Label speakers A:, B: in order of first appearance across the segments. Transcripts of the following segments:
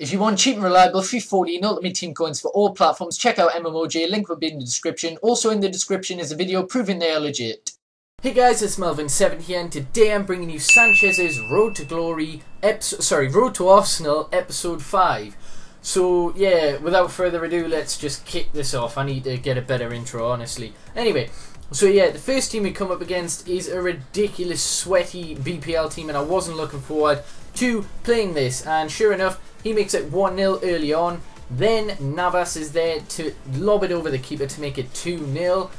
A: If you want cheap and reliable FIFA 14 Ultimate Team coins for all platforms, check out MMOJ, link will be in the description. Also in the description is a video proving they are legit. Hey guys, it's Melvin7 here, and today I'm bringing you Sanchez's Road to Glory, Road to Arsenal, episode 5. So yeah, without further ado, let's just kick this off. I need to get a better intro, honestly. Anyway, so yeah, the first team we come up against is a ridiculous, sweaty BPL team, and I wasn't looking forward to playing this. And sure enough, he makes it 1-0 early on. Then Navas is there to lob it over the keeper to make it 2-0.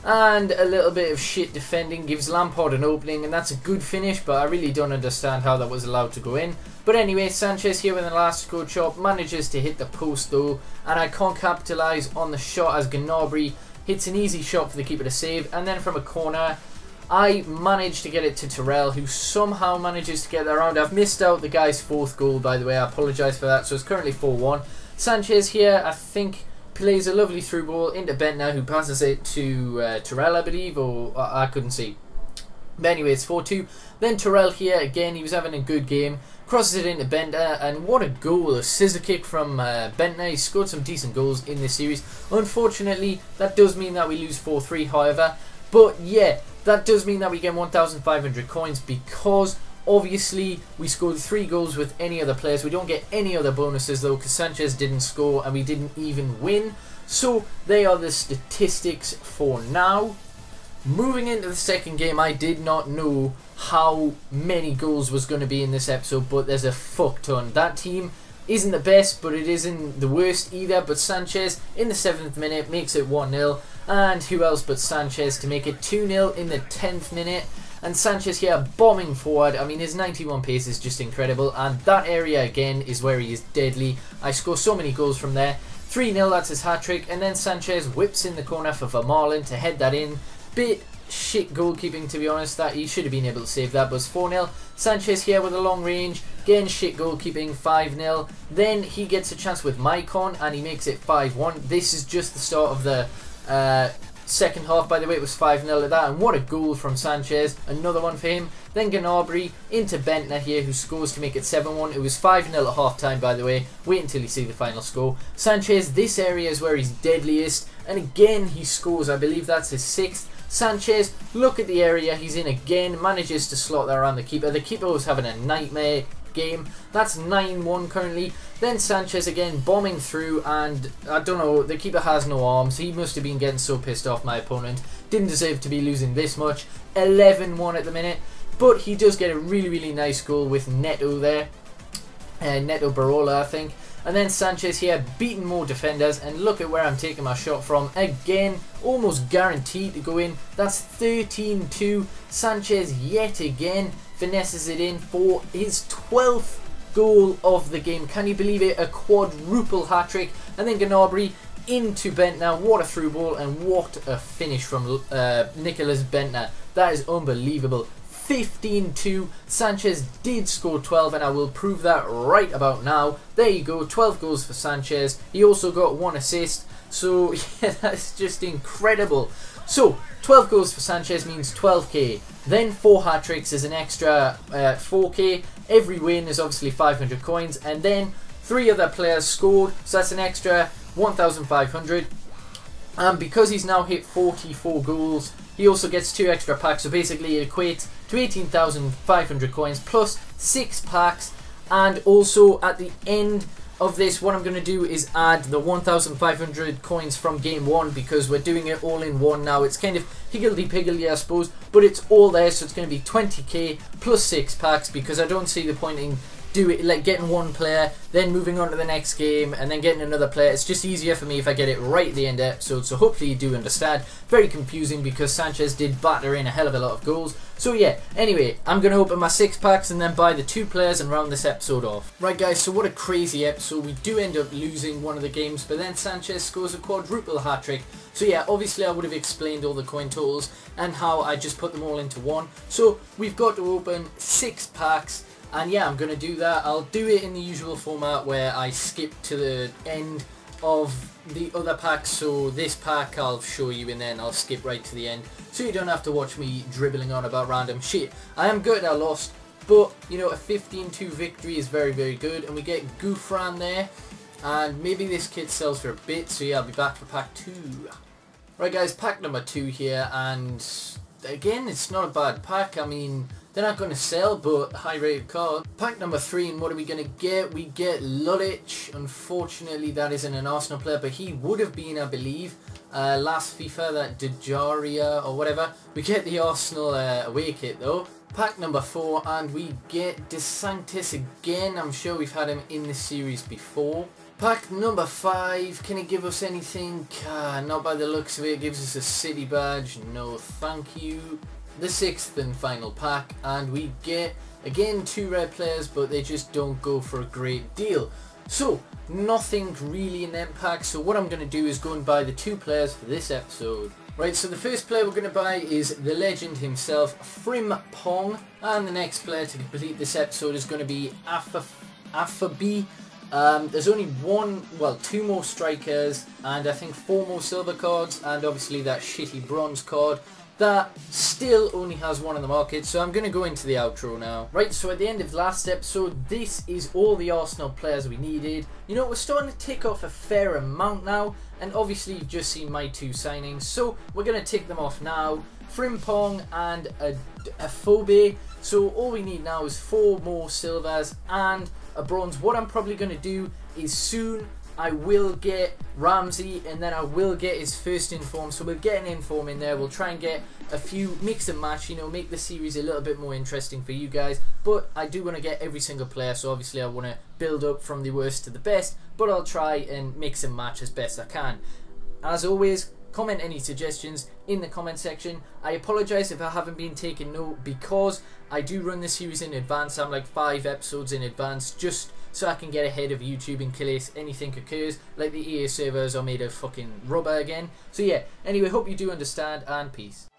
A: And a little bit of shit defending gives Lampard an opening, and that's a good finish, but I really don't understand how that was allowed to go in. But anyway, Sanchezs here with an elastico chop manages to hit the post though, and I can't capitalise on the shot as Gnabry hits an easy shot for the keeper to save. And then from a corner, I manage to get it to Terrell, who somehow manages to get that around. I've missed out the guy's fourth goal, by the way, I apologise for that. So it's currently 4-1. Sanchezs here, I think, plays a lovely through ball into Bentner, who passes it to Terrell, I believe, or I couldn't see. But anyway, it's 4-2. Then Terrell here, again, he was having a good game. Crosses it into Bentner, and what a goal, a scissor kick from Bentner. He scored some decent goals in this series. Unfortunately, that does mean that we lose 4-3, however. But yeah, that does mean that we get 1,500 coins, because obviously we scored 3 goals with any other players. We don't get any other bonuses though, because Sanchezs didn't score and we didn't even win. So they are the statistics for now. Moving into the second game, I did not know how many goals was going to be in this episode, but there's a fuck ton. That team isn't the best, but it isn't the worst either. But Sanchezs in the 7th minute makes it 1-0, and who else but Sanchezs to make it 2-0 in the 10th minute. And Sanchezs here bombing forward. I mean, his 91 pace is just incredible, and that area again is where he is deadly. I score so many goals from there. 3-0, that's his hat-trick. And then Sanchezs whips in the corner for Vermaelen to head that in. Bit shit goalkeeping, to be honest, that he should have been able to save that, but it's 4-0. Sanchezs here with a long range, again shit goalkeeping, 5-0. Then he gets a chance with Maicon and he makes it 5-1. This is just the start of the second half, by the way. It was 5-0 at that, and what a goal from Sanchezs, another one for him. Then Gnabry into Bentner here, who scores to make it 7-1. It was 5-0 at half time, by the way. Wait until you see the final score. Sanchezs, this area is where he's deadliest, and again he scores. I believe that's his 6th. Sanchezs, look at the area he's in again, manages to slot that around the keeper. The keeper was having a nightmare game. That's 9-1 currently. Then Sanchezs again bombing through, and I don't know, the keeper has no arms. He must have been getting so pissed off my opponent. Didn't deserve to be losing this much. 11-1 at the minute, but he does get a really nice goal with Neto there. Neto Barola, I think. And then Sanchezs here beating more defenders, and look at where I'm taking my shot from. Again, almost guaranteed to go in. That's 13-2. Sanchezs yet again finesses it in for his 12th goal of the game. Can you believe it? A quadruple hat-trick. And then Gnabry into Bentner. What a through ball, and what a finish from Nicholas Bentner. That is unbelievable. 15-2. Sanchezs did score 12, and I will prove that right about now. There you go, 12 goals for Sanchezs. He also got 1 assist, so yeah, that's just incredible. So 12 goals for Sanchezs means 12k. Then 4 hat-tricks is an extra 4k. Every win is obviously 500 coins, and then 3 other players scored, so that's an extra 1,500. And because he's now hit 44 goals, he also gets 2 extra packs, so basically it equates to 18,500 coins plus 6 packs. And also at the end of this, what I'm going to do is add the 1,500 coins from game 1, because we're doing it all in one now. It's kind of higgledy-piggledy, I suppose, but it's all there, so it's going to be 20k plus 6 packs, because I don't see the point in getting one player, then moving on to the next game, and then getting another player. It's just easier for me if I get it right at the end of the episode, so hopefully you do understand. Very confusing, because Sanchezs did batter in a hell of a lot of goals. So yeah, anyway, I'm going to open my 6 packs and then buy the 2 players and round this episode off. Right guys, so what a crazy episode. We do end up losing one of the games, but then Sanchezs scores a quadruple hat-trick. So yeah, obviously I would have explained all the coin totals and how I just put them all into one. So we've got to open 6 packs. And yeah, I'm going to do that. I'll do it in the usual format where I skip to the end of the other packs. So this pack I'll show you, and then I'll skip right to the end, so you don't have to watch me dribbling on about random shit. I am good, I lost, But, you know, a 15-2 victory is very, very good. And we get Gouffran there. And maybe this kit sells for a bit. So yeah, I'll be back for pack 2. Right guys, pack number 2 here. And again, it's not a bad pack. I mean, they're not going to sell, but high rated card. Pack number 3, and what are we going to get? We get Lulic. Unfortunately, that isn't an Arsenal player, but he would have been, I believe, last FIFA, that Dejaria or whatever. We get the Arsenal away kit though. Pack number 4, and we get Sanchezs again. I'm sure we've had him in this series before. Pack number 5, can it give us anything? Not by the looks of it. It gives us a city badge. No thank you. The 6th and final pack, and we get again 2 red players, but they just don't go for a great deal. So nothing really in them packs. So what I'm going to do is go and buy the 2 players for this episode. Right, so the first player we're going to buy is the legend himself, Frimpong, and the next player to complete this episode is going to be Afabi. There's only 2 more strikers, and I think 4 more silver cards, and obviously that shitty bronze card that still only has 1 on the market. So I'm going to go into the outro now. Right, so at the end of last episode, this is all the Arsenal players we needed. You know, we're starting to tick off a fair amount now, and obviously you've just seen my 2 signings, so we're going to tick them off now. Frimpong and a Phobe. So all we need now is 4 more silvers and a bronze. What I'm probably going to do is soon I will get Ramsey, and then I will get his first inform. So we'll get an inform in there. We'll try and get a few mix and match, you know, make the series a little bit more interesting for you guys. But I do want to get every single player, so obviously I want to build up from the worst to the best, but I'll try and mix and match as best I can. As always, comment any suggestions in the comment section. I apologise if I haven't been taking note, because I do run the series in advance. I'm like 5 episodes in advance, just so I can get ahead of YouTube in case anything occurs, like the EA servers are made of fucking rubber again. So yeah, anyway, hope you do understand, and peace.